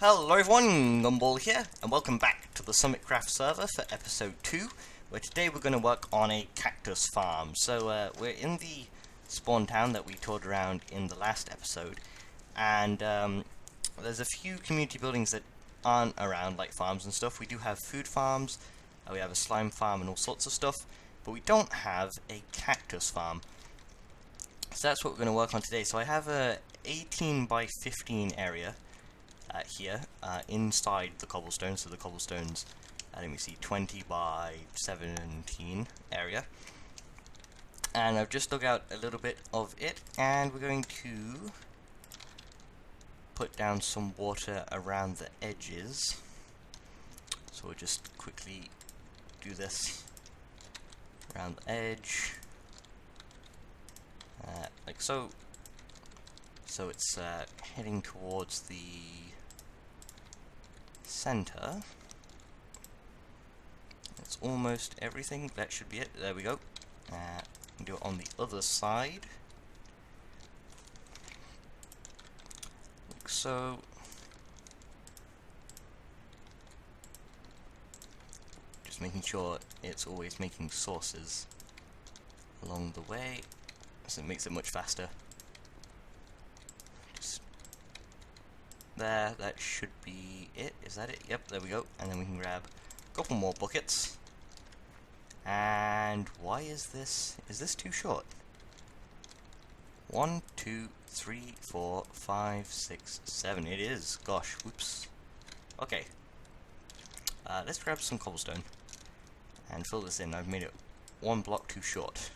Hello everyone, Gumball here, and welcome back to the SummitCraft server for episode 2, where today we're going to work on a cactus farm. So we're in the spawn town that we toured around in the last episode, and there's a few community buildings that aren't around, like farms and stuff. We do have food farms, we have a slime farm and all sorts of stuff, but we don't have a cactus farm. So that's what we're going to work on today. So I have a 18 by 15 area here inside the cobblestone. So the cobblestones, let me see, 20 by 17 area, and I've just dug out a little bit of it, and we're going to put down some water around the edges. So we'll just quickly do this around the edge, like so. So it's heading towards the center. It's almost everything. That should be it. There we go. Do it on the other side, like so. Just making sure it's always making sources along the way, so it makes it much faster. There, that should be it. Is that it? Yep, there we go. And then we can grab a couple more buckets. And why is this too short? 1, 2, 3, 4, 5, 6, 7. It is. Gosh, whoops. Okay. Let's grab some cobblestone and fill this in. I've made it 1 block too short.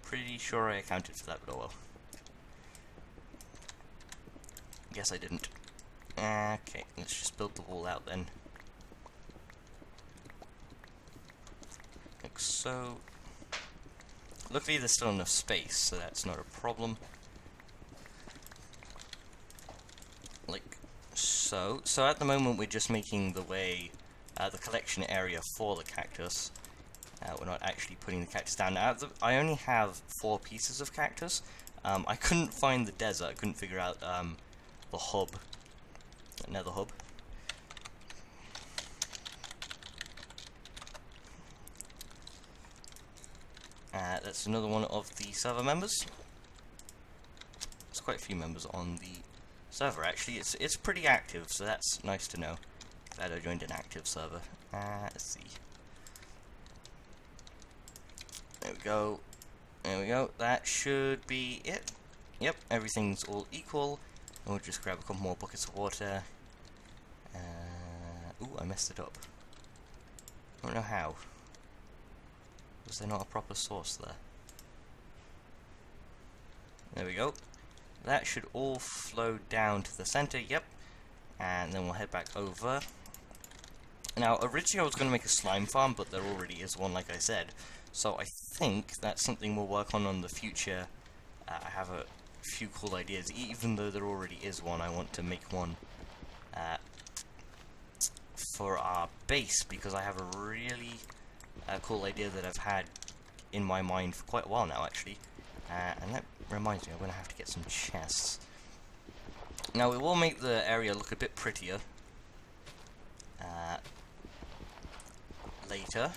Pretty sure I accounted for that, but oh well. Guess I didn't. Okay, let's just build the wall out then. Like so. Luckily there's still enough space, so that's not a problem. Like so. So at the moment we're just making the way, the collection area for the cactus. We're not actually putting the cactus down. Now, I only have 4 pieces of cactus. I couldn't find the desert. I couldn't figure out the hub, nether hub. That's another one of the server members. There's quite a few members on the server actually. It's pretty active, so that's nice to know. Glad I joined an active server. Let's see. There we go. There we go. That should be it. Yep, everything's all equal. We'll just grab a couple more buckets of water. Ooh, I messed it up. I don't know how. Was there not a proper source there? There we go. That should all flow down to the center, yep. And then we'll head back over. Now, originally I was going to make a slime farm, but there already is one, like I said. So I think that's something we'll work on the future. I have a few cool ideas. Even though there already is one, I want to make one for our base, because I have a really cool idea that I've had in my mind for quite a while now actually, and that reminds me, I'm going to have to get some chests. Now it will make the area look a bit prettier later.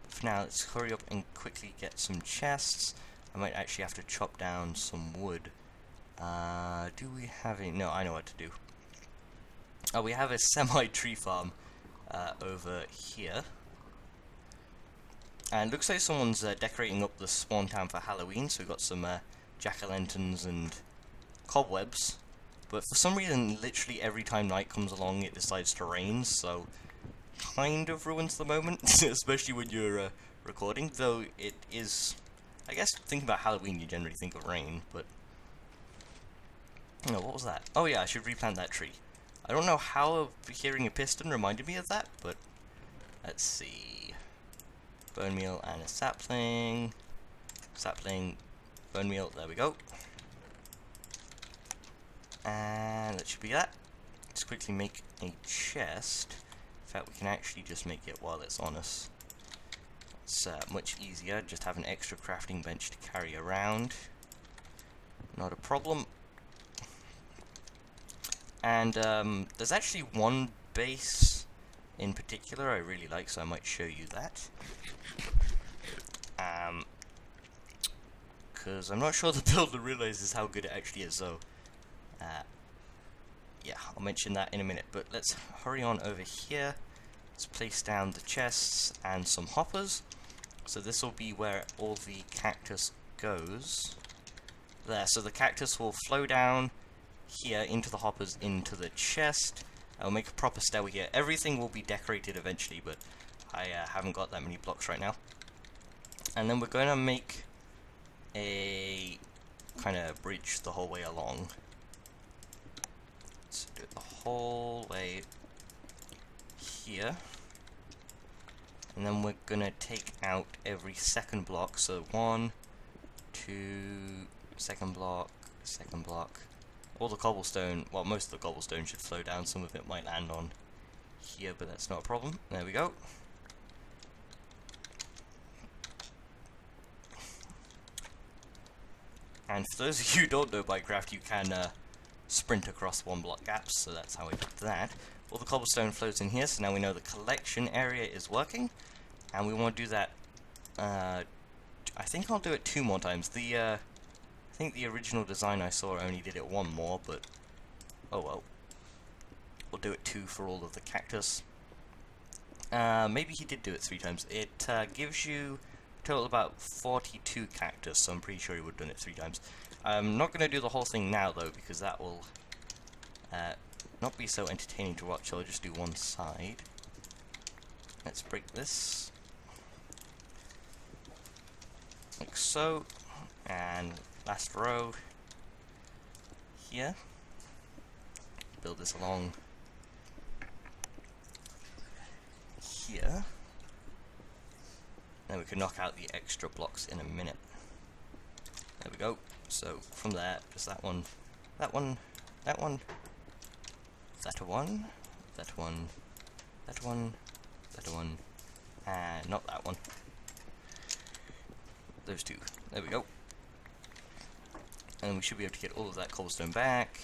For now, let's hurry up and quickly get some chests. I might actually have to chop down some wood. Do we have any? No, I know what to do. Oh, we have a semi-tree farm over here. And it looks like someone's decorating up the spawn town for Halloween, so we've got some jack-o'-lanterns and cobwebs. But for some reason, literally every time night comes along, it decides to rain, so kind of ruins the moment, especially when you're recording, though it is... I guess thinking about Halloween, you generally think of rain, but... No, what was that? Oh yeah, I should replant that tree. I don't know how hearing a piston reminded me of that, but... Let's see... Bone meal and a sapling... Sapling... Bone meal, there we go. And that should be that. Let's quickly make a chest. In fact, we can actually just make it while it's on us. It's much easier, just have an extra crafting bench to carry around. Not a problem. And there's actually one base in particular I really like, so I might show you that. Because I'm not sure the builder realizes how good it actually is, so yeah, I'll mention that in a minute. But let's hurry on over here. Let's place down the chests and some hoppers. So this will be where all the cactus goes. There, so the cactus will flow down here into the hoppers, into the chest. I'll make a proper stairway here. Everything will be decorated eventually, but I haven't got that many blocks right now. And then we're going to make a kind of bridge the whole way along. Let's do it the whole way here. And then we're going to take out every second block. So 1, 2, second block, second block. All the cobblestone, well, most of the cobblestone should flow down. Some of it might land on here, but that's not a problem. There we go. And for those of you who don't know Minecraft, you can sprint across one block gaps, so that's how I did that. All the cobblestone flows in here, so now we know the collection area is working. And we want to do that, I think I'll do it 2 more times. I think the original design I saw only did it 1 more, but oh well. We'll do it 2 for all of the cactus. Maybe he did do it 3 times. It gives you a total about 42 cactus, so I'm pretty sure he would have done it 3 times. I'm not going to do the whole thing now though, because that will not be so entertaining to watch, so I'll just do one side. Let's break this. Like so. And last row here. Build this along here. Then we can knock out the extra blocks in a minute. There we go. So from there, just that one, that one, that one, that one, that one, that one, that one, and not that one. Those 2. There we go. And we should be able to get all of that cobblestone back.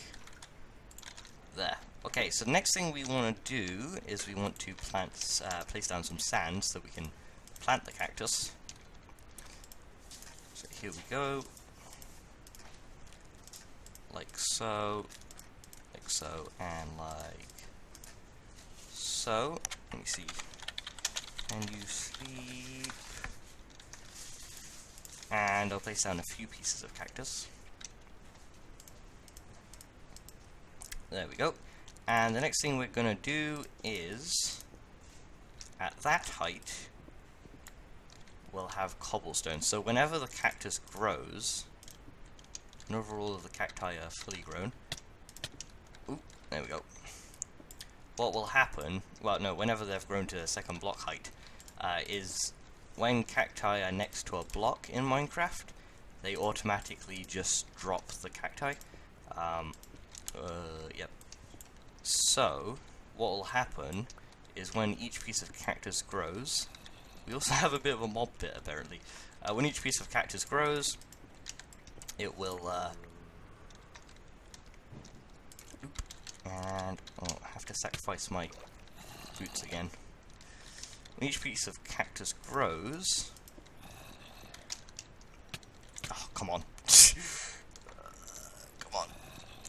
There. Okay, so the next thing we want to do is we want to place down some sand so we can plant the cactus. So here we go. Like so, and like so. Let me see. And you sleep. And I'll place down a few pieces of cactus. There we go. And the next thing we're going to do is, at that height, we'll have cobblestone. So whenever the cactus grows, whenever all of the cacti are fully grown, oop, there we go. What will happen, well no, whenever they've grown to a second block height, is when cacti are next to a block in Minecraft, they automatically just drop the cacti. Yep. So, what will happen is when each piece of cactus grows, we also have a bit of a mob pit apparently. When each piece of cactus grows, it will, and, oh, I have to sacrifice my boots again. When each piece of cactus grows, oh, come on.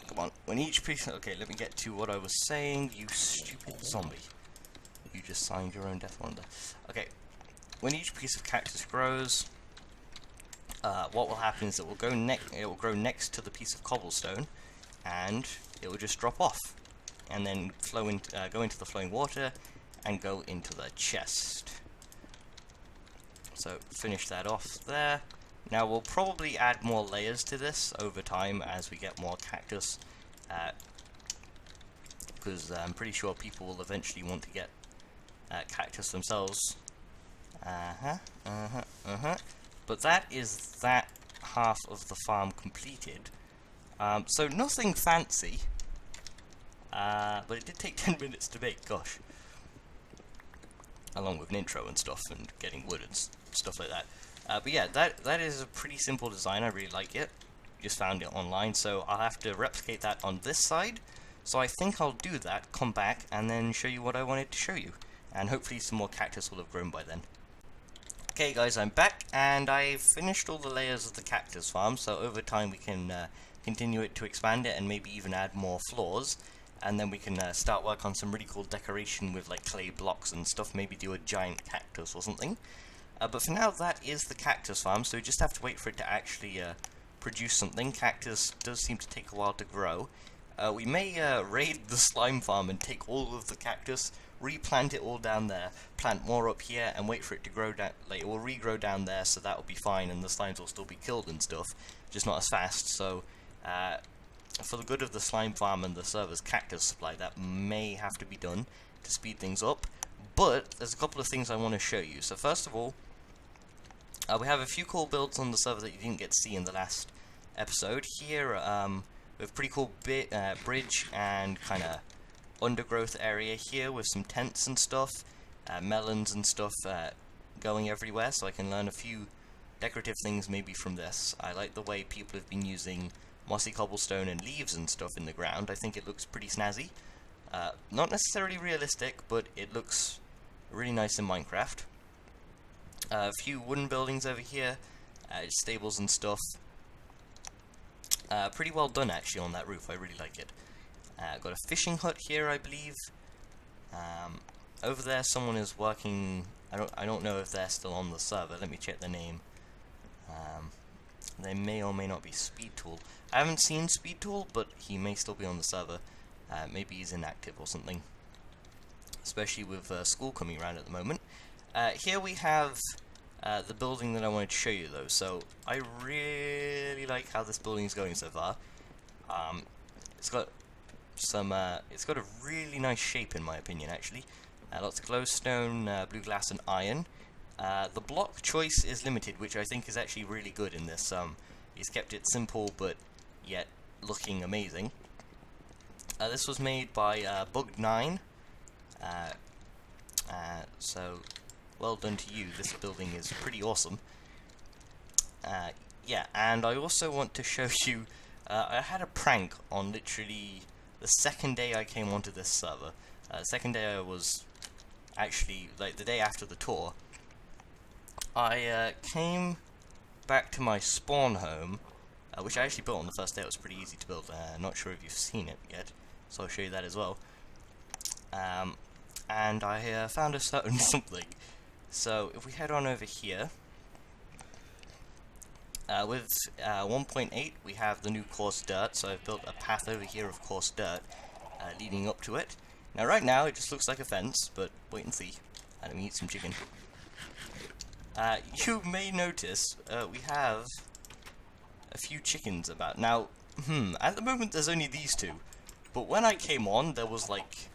Come on. When each piece... Okay, let me get to what I was saying, you stupid zombie. You just signed your own death warrant. Okay. When each piece of cactus grows, what will happen is it will grow next to the piece of cobblestone, and it will just drop off, and then flow go into the flowing water, and go into the chest. So finish that off there. Now we'll probably add more layers to this over time as we get more cactus, because I'm pretty sure people will eventually want to get cactus themselves. But that is that half of the farm completed. So nothing fancy, but it did take 10 minutes to make, gosh. Along with an intro and stuff, and getting wood and stuff like that. But yeah, that is a pretty simple design. I really like it. Just found it online, so I'll have to replicate that on this side. So I think I'll do that, come back, and then show you what I wanted to show you. And hopefully some more cactus will have grown by then. Okay guys, I'm back, and I've finished all the layers of the cactus farm, so over time we can continue it to expand it and maybe even add more floors. And then we can start work on some really cool decoration with like clay blocks and stuff, maybe do a giant cactus or something. But for now, that is the cactus farm, so we just have to wait for it to actually produce something. Cactus does seem to take a while to grow. We may raid the slime farm and take all of the cactus, replant it all down there, plant more up here, and wait for it to grow down. Like, it will regrow down there, so that will be fine, and the slimes will still be killed and stuff, just not as fast. So, for the good of the slime farm and the server's cactus supply, that may have to be done to speed things up. But there's a couple of things I want to show you. So first of all, we have a few cool builds on the server that you didn't get to see in the last episode. Here, we have a pretty cool bridge and kind of undergrowth area here with some tents and stuff, melons and stuff going everywhere, so I can learn a few decorative things maybe from this. I like the way people have been using mossy cobblestone and leaves and stuff in the ground. I think it looks pretty snazzy. Not necessarily realistic, but it looks really nice in Minecraft. A few wooden buildings over here, stables and stuff. Pretty well done actually on that roof, I really like it. Got a fishing hut here, I believe. Over there someone is working. I don't know if they're still on the server. Let me check their name. They may or may not be Speedtool. I haven't seen Speedtool, but he may still be on the server. Maybe he's inactive or something. Especially with school coming around at the moment. Here we have the building that I wanted to show you though. So I really like how this building is going so far. It's got a really nice shape in my opinion actually. Lots of glowstone, blue glass and iron. The block choice is limited, which I think is actually really good in this. He's kept it simple but yet looking amazing. This was made by Bug9. So well done to you. This building is pretty awesome. Yeah, and I also want to show you. I had a prank on literally the second day I came onto this server. The second day I was actually like the day after the tour. I came back to my spawn home, which I actually built on the first day. It was pretty easy to build. Not sure if you've seen it yet, so I'll show you that as well. And I found a certain something. So if we head on over here, with 1.8 we have the new coarse dirt. So I've built a path over here of coarse dirt leading up to it. Now right now it just looks like a fence, but wait and see. Let me eat some chicken. You may notice we have a few chickens about. Now, at the moment there's only these two, but when I came on there was like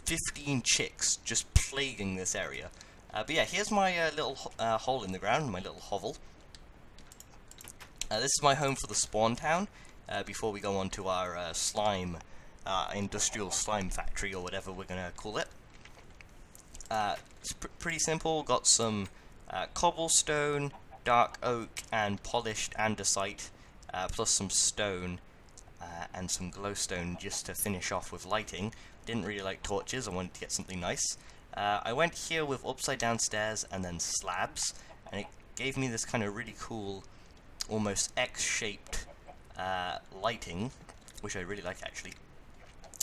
15 chicks just plaguing this area. But yeah, here's my little hole in the ground, my little hovel. This is my home for the spawn town, before we go on to our slime, industrial slime factory or whatever we're gonna call it. It's pretty simple. Got some cobblestone, dark oak, and polished andesite, plus some stone and some glowstone just to finish off with lighting. Didn't really like torches. I wanted to get something nice. I went here with upside down stairs and then slabs, and it gave me this kind of really cool, almost X-shaped lighting, which I really like actually.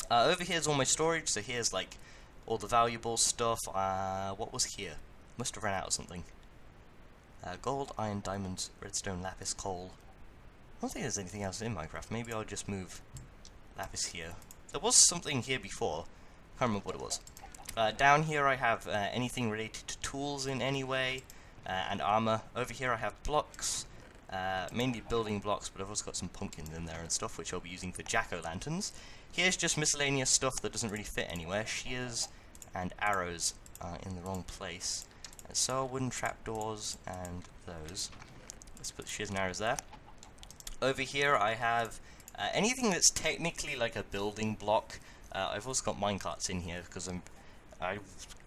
Over here is all my storage. So here's like all the valuable stuff. What was here? Must have ran out of something. Gold, iron, diamonds, redstone, lapis, coal. I don't think there's anything else in Minecraft. Maybe I'll just move lapis here. There was something here before. Can't remember what it was. Down here I have anything related to tools in any way, and armor. Over here I have blocks, mainly building blocks, but I've also got some pumpkins in there and stuff, which I'll be using for jack-o'-lanterns. Here's just miscellaneous stuff that doesn't really fit anywhere. Shears and arrows are in the wrong place. And so wooden trapdoors and those. Let's put shears and arrows there. Over here I have anything that's technically like a building block. I've also got minecarts in here because I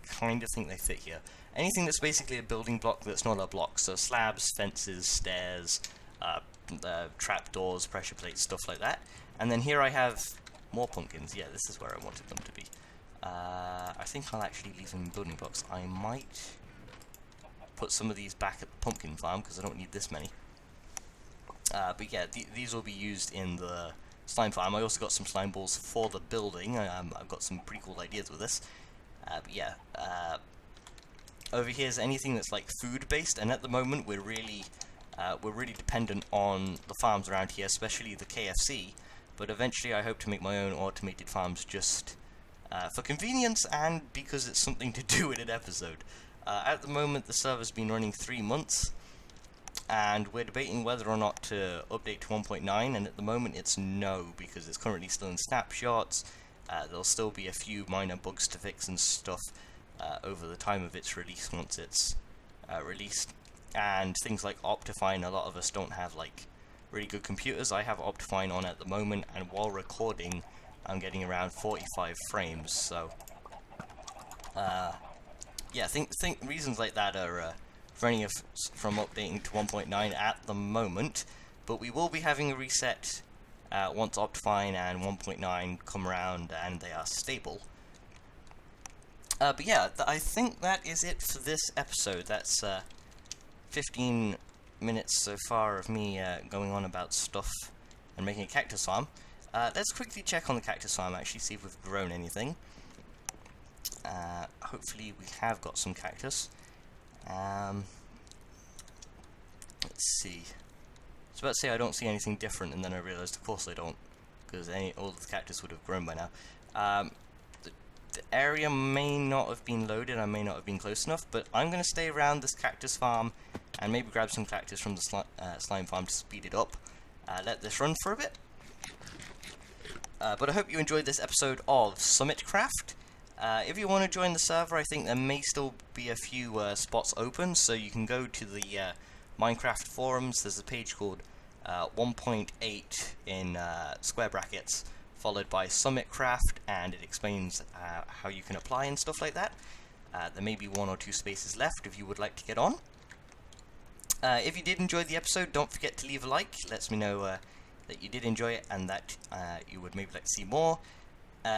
kind of think they fit here. Anything that's basically a building block that's not a block. So slabs, fences, stairs, trapdoors, pressure plates, stuff like that. And then here I have more pumpkins. Yeah, this is where I wanted them to be. I think I'll actually leave them in building blocks. I might put some of these back at the pumpkin farm because I don't need this many. But yeah, these will be used in the slime farm. I also got some slime balls for the building. I've got some pretty cool ideas with this. But yeah, over here is anything that's like food based, and at the moment we're really dependent on the farms around here, especially the KFC. But eventually I hope to make my own automated farms just for convenience and because it's something to do in an episode. At the moment the server's been running 3 months, and we're debating whether or not to update to 1.9, and at the moment it's no, because it's currently still in snapshots. There'll still be a few minor bugs to fix and stuff over the time of its release once it's released. And things like Optifine, a lot of us don't have like really good computers. I have Optifine on at the moment, and while recording I'm getting around 45 frames, so yeah, think reasons like that are preventing us from updating to 1.9 at the moment, but we will be having a reset once Optifine and 1.9 come around and they are stable. But yeah, I think that is it for this episode. That's 15 minutes so far of me going on about stuff and making a cactus farm. Let's quickly check on the cactus farm, actually see if we've grown anything. Hopefully we have got some cactus. Let's see. I was about to say I don't see anything different, and then I realised of course I don't, because all of the cactus would have grown by now. The area may not have been loaded, I may not have been close enough, but I'm going to stay around this cactus farm and maybe grab some cactus from the slime farm to speed it up. Let this run for a bit. But I hope you enjoyed this episode of SummitCraft. If you want to join the server, I think there may still be a few spots open, so you can go to the Minecraft forums. There's a page called 1.8 in square brackets, followed by SummitCraft, and it explains how you can apply and stuff like that. There may be 1 or 2 spaces left if you would like to get on. If you did enjoy the episode, don't forget to leave a like. Lets me know that you did enjoy it and that you would maybe like to see more.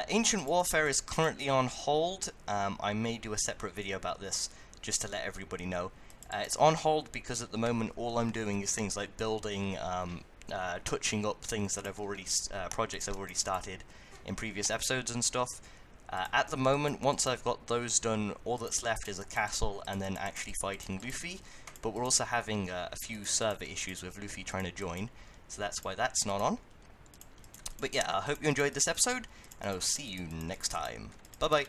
Ancient Warfare is currently on hold. I may do a separate video about this just to let everybody know. It's on hold because at the moment all I'm doing is things like building, touching up things that I've already, projects I've already started in previous episodes and stuff. At the moment, once I've got those done, all that's left is a castle and then actually fighting Luffy. But we're also having a few server issues with Luffy trying to join, so that's why that's not on. But yeah, I hope you enjoyed this episode, and I will see you next time. Bye-bye.